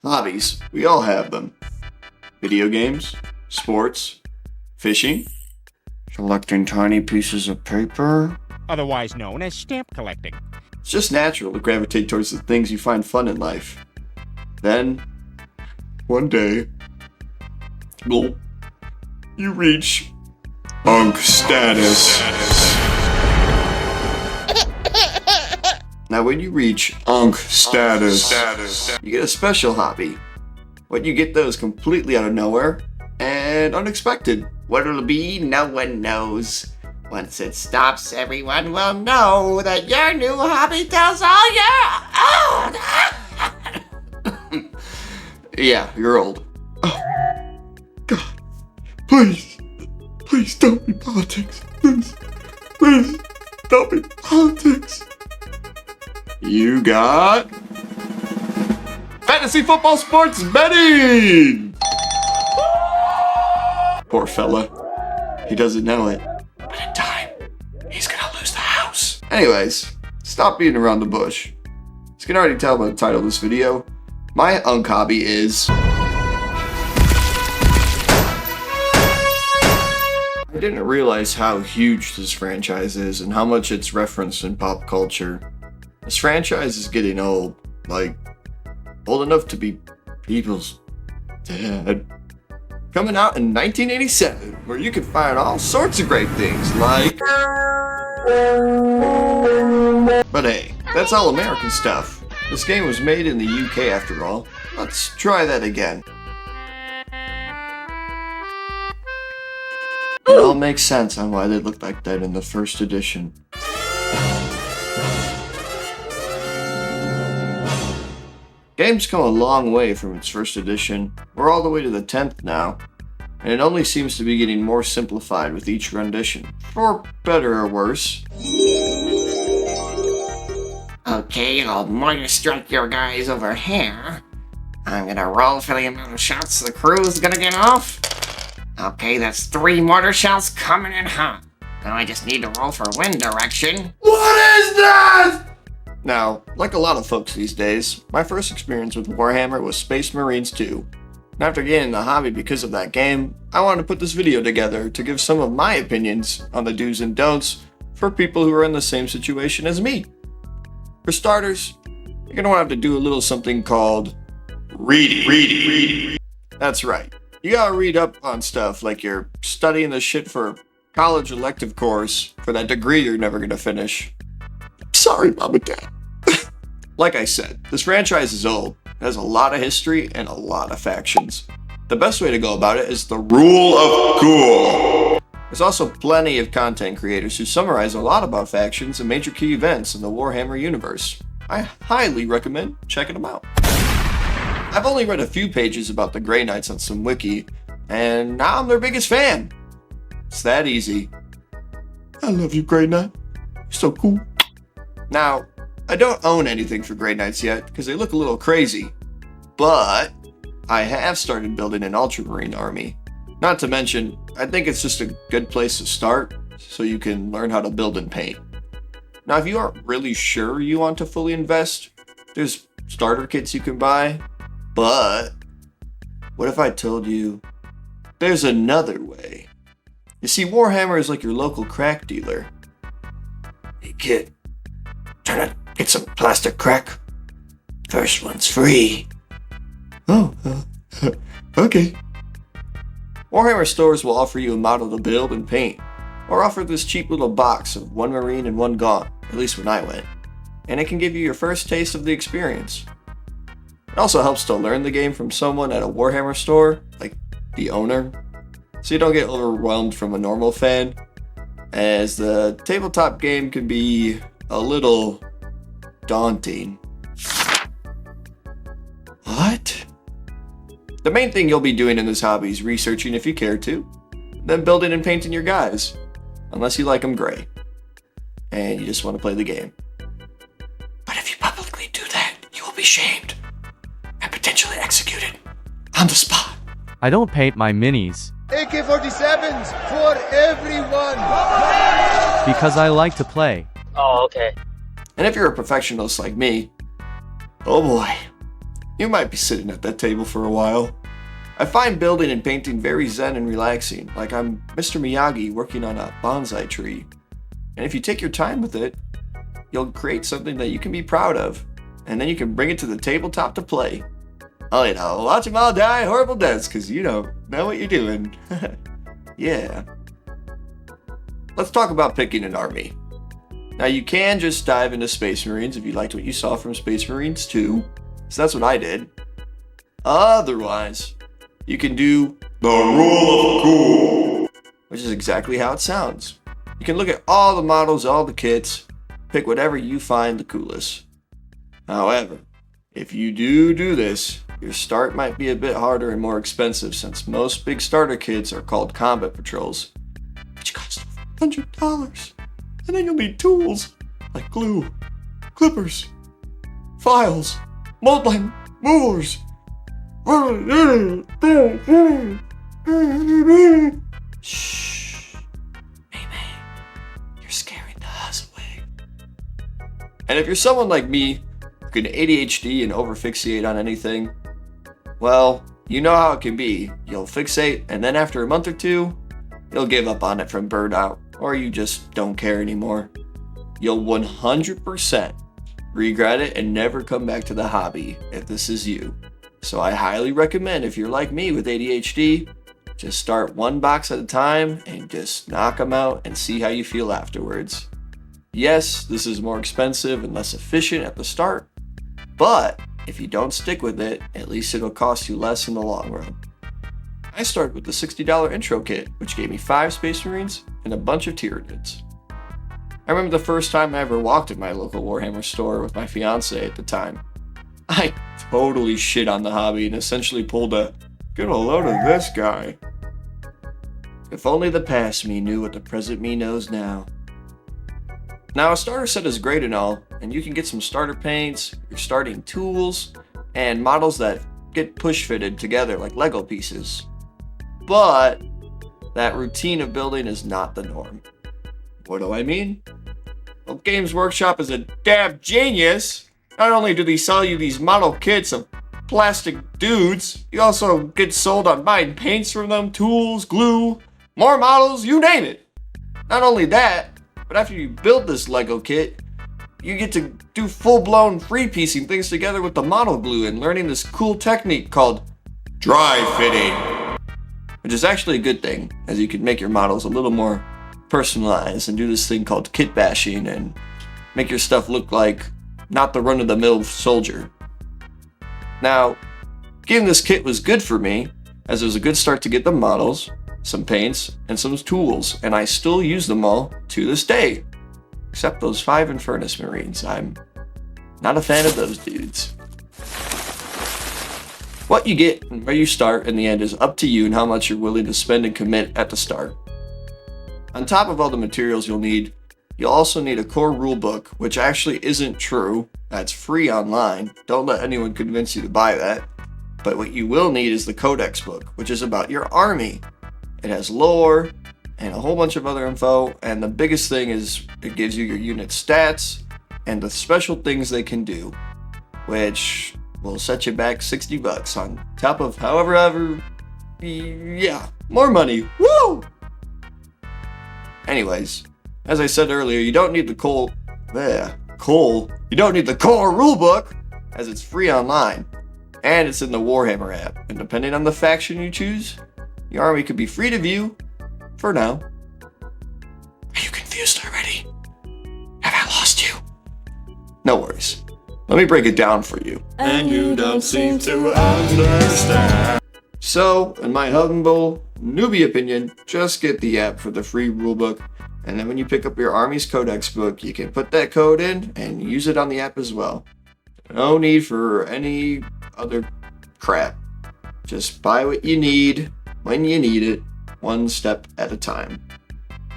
Hobbies. We all have them. Video games, sports, fishing, collecting tiny pieces of paper. Otherwise known as stamp collecting. It's just natural to gravitate towards the things you find fun in life. Then, one day, well, you reach Unk status. Now when you reach Unk status, you get a special hobby. When you get those completely out of nowhere and unexpected. What it'll be, no one knows. Once it stops, everyone will know that your new hobby tells all your old. Yeah, you're old. Oh, God. Please don't be politics. Please don't be politics. You got fantasy football sports betting. Poor fella. He doesn't know it. But in time, he's gonna lose the house. Anyways, stop beating around the bush. As you can already tell by the title of this video, my Unk hobby is... I didn't realize how huge this franchise is and how much it's referenced in pop culture. This franchise is getting old. Like, old enough to be people's dad. Coming out in 1987, where you can find all sorts of great things like... But hey, that's all American stuff. This game was made in the UK after all. Let's try that again. It all makes sense on why they looked like that in the first edition. Game's come a long way from its first edition. We're all the way to the 10th now, and it only seems to be getting more simplified with each rendition, for better or worse. Okay, I'll mortar strike your guys over here. I'm gonna roll for the amount of shots the crew's gonna get off. Okay, that's 3 mortar shells coming in hot. Now I just need to roll for wind direction. What is that? Now, like a lot of folks these days, my first experience with Warhammer was Space Marines 2. And after getting the hobby because of that game, I wanted to put this video together to give some of my opinions on the do's and don'ts for people who are in the same situation as me. For starters, you're going to have to do a little something called reading. That's right. You gotta read up on stuff like you're studying this shit for a college elective course for that degree you're never gonna finish. Sorry, Mom and Dad. Like I said, this franchise is old. It has a lot of history and a lot of factions. The best way to go about it is the rule of cool. There's also plenty of content creators who summarize a lot about factions and major key events in the Warhammer universe. I highly recommend checking them out. I've only read a few pages about the Grey Knights on some wiki, and now I'm their biggest fan. It's that easy. I love you, Grey Knight. You're so cool. Now, I don't own anything for Grey Knights yet, because they look a little crazy. But I have started building an Ultramarine army. Not to mention, I think it's just a good place to start, so you can learn how to build and paint. Now, if you aren't really sure you want to fully invest, there's starter kits you can buy. But what if I told you there's another way? You see, Warhammer is like your local crack dealer. Hey kid, trying to get some plastic crack? First one's free. Oh, okay. Warhammer stores will offer you a model to build and paint, or offer this cheap little box of 1 Marine and 1 Gaunt, at least when I went. And it can give you your first taste of the experience. It also helps to learn the game from someone at a Warhammer store, like the owner, so you don't get overwhelmed from a normal fan, as the tabletop game can be a little daunting. What? The main thing you'll be doing in this hobby is researching if you care to, then building and painting your guys, unless you like them gray, and you just want to play the game. But if you publicly do that, you will be shamed. Potentially executed on the spot. I don't paint my minis. AK-47s for everyone! Because I like to play. Oh, okay. And if you're a perfectionist like me, oh boy, You might be sitting at that table for a while. I find building and painting very zen and relaxing, like I'm Mr. Miyagi working on a bonsai tree. And if you take your time with it, you'll create something that you can be proud of, and then you can bring it to the tabletop to play. Oh, watch them all die horrible deaths, because you don't know what you're doing. Yeah. Let's talk about picking an army. Now, you can just dive into Space Marines if you liked what you saw from Space Marines 2, so that's what I did. Otherwise, you can do the rule of cool, which is exactly how it sounds. You can look at all the models, all the kits, pick whatever you find the coolest. However, if you do this, your start might be a bit harder and more expensive since most big starter kits are called combat patrols, which cost $100. And then you'll need tools like glue, clippers, files, mold line movers. Shh. Maybe you're scaring the house away. And if you're someone like me who can ADHD and overfixate on anything, well, you know how it can be. You'll fixate, and then after a month or two, you'll give up on it from burnout, or you just don't care anymore. You'll 100% regret it and never come back to the hobby if this is you. So I highly recommend, if you're like me with ADHD, just start one box at a time and just knock them out and see how you feel afterwards. Yes, this is more expensive and less efficient at the start, but if you don't stick with it, at least it'll cost you less in the long run. I started with the $60 intro kit, which gave me 5 Space Marines and a bunch of Tyranids. I remember the first time I ever walked in my local Warhammer store with my fiance at the time. I totally shit on the hobby and essentially pulled a, "Get a load of this guy." If only the past me knew what the present me knows now. Now, a starter set is great and all, and you can get some starter paints, your starting tools, and models that get push fitted together like Lego pieces. But that routine of building is not the norm. What do I mean? Well, Games Workshop is a damn genius. Not only do they sell you these model kits of plastic dudes, you also get sold on buying paints from them, tools, glue, more models, you name it. Not only that, but after you build this Lego kit, you get to do full-blown free-piecing things together with the model glue and learning this cool technique called dry fitting, which is actually a good thing, as you can make your models a little more personalized and do this thing called kit bashing and make your stuff look like not the run-of-the-mill soldier. Now, getting this kit was good for me, as it was a good start to get the models, some paints, and some tools, and I still use them all to this day. Except those 5 Infernus Marines. I'm not a fan of those dudes. What you get and where you start in the end is up to you and how much you're willing to spend and commit at the start. On top of all the materials you'll also need a core rulebook, which actually isn't true. That's free online. Don't let anyone convince you to buy that. But what you will need is the Codex book, which is about your army. It has lore and a whole bunch of other info, and the biggest thing is it gives you your unit stats and the special things they can do, which will set you back $60 on top of more money. Woo! Anyways, as I said earlier, you don't need the core rulebook, as it's free online, and it's in the Warhammer app, and depending on the faction you choose, your army could be free to view for now. Are you confused already? Have I lost you? No worries. Let me break it down for you. And you don't seem to understand. So, in my humble newbie opinion, just get the app for the free rulebook, and then when you pick up your Army's Codex book, you can put that code in and use it on the app as well. No need for any other crap. Just buy what you need when you need it, one step at a time.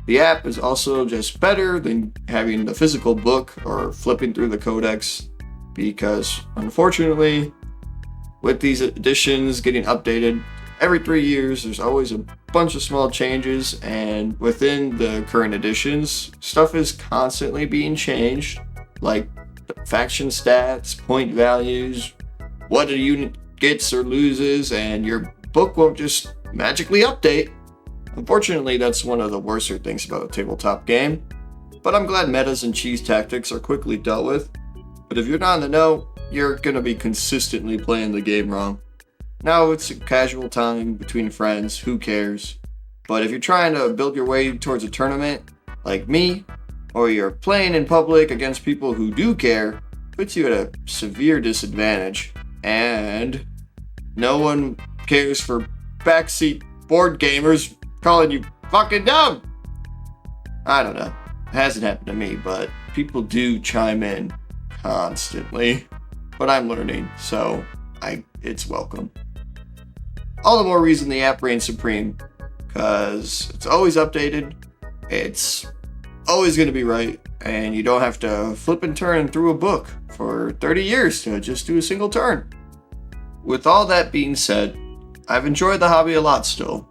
The app is also just better than having the physical book or flipping through the codex, because unfortunately, with these editions getting updated every 3 years, there's always a bunch of small changes, and within the current editions, stuff is constantly being changed, like faction stats, point values, what a unit gets or loses, and your book won't just magically update. Unfortunately, that's one of the worser things about a tabletop game, but I'm glad metas and cheese tactics are quickly dealt with. But if you're not in the know, you're gonna be consistently playing the game wrong. Now it's a casual time between friends, who cares? But if you're trying to build your way towards a tournament, like me, or you're playing in public against people who do care, puts you at a severe disadvantage. And no one cares for backseat board gamers calling you fucking dumb. I don't know. It hasn't happened to me, but people do chime in constantly. But I'm learning, so it's welcome. All the more reason the app reigns supreme, because it's always updated, it's always going to be right, and you don't have to flip and turn through a book for 30 years to just do a single turn. With all that being said, I've enjoyed the hobby a lot still.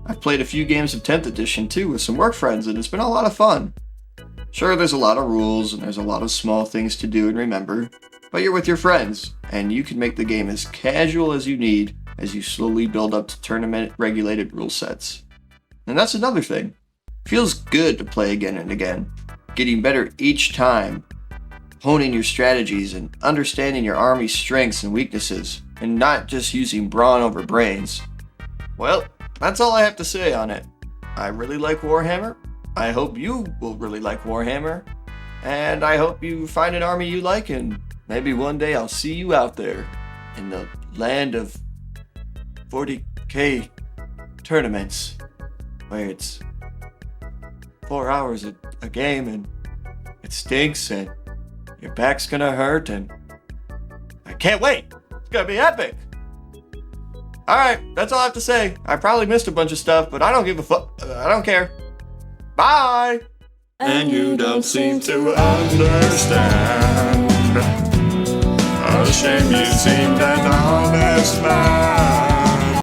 I've played a few games of 10th edition too with some work friends, and it's been a lot of fun. Sure, there's a lot of rules and there's a lot of small things to do and remember, but you're with your friends, and you can make the game as casual as you need as you slowly build up to tournament-regulated rule sets. And that's another thing. Feels good to play again and again, getting better each time, honing your strategies and understanding your army's strengths and weaknesses, and not just using brawn over brains. Well, that's all I have to say on it. I really like Warhammer. I hope you will really like Warhammer. And I hope you find an army you like, and maybe one day I'll see you out there in the land of 40k tournaments, where it's 4 hours a game and it stinks and your back's gonna hurt, and I can't wait. It's gonna be epic. Alright, that's all I have to say. I probably missed a bunch of stuff, but I don't give a fuck. I don't care. Bye! And you don't seem to understand. A shame you seemed an honest man.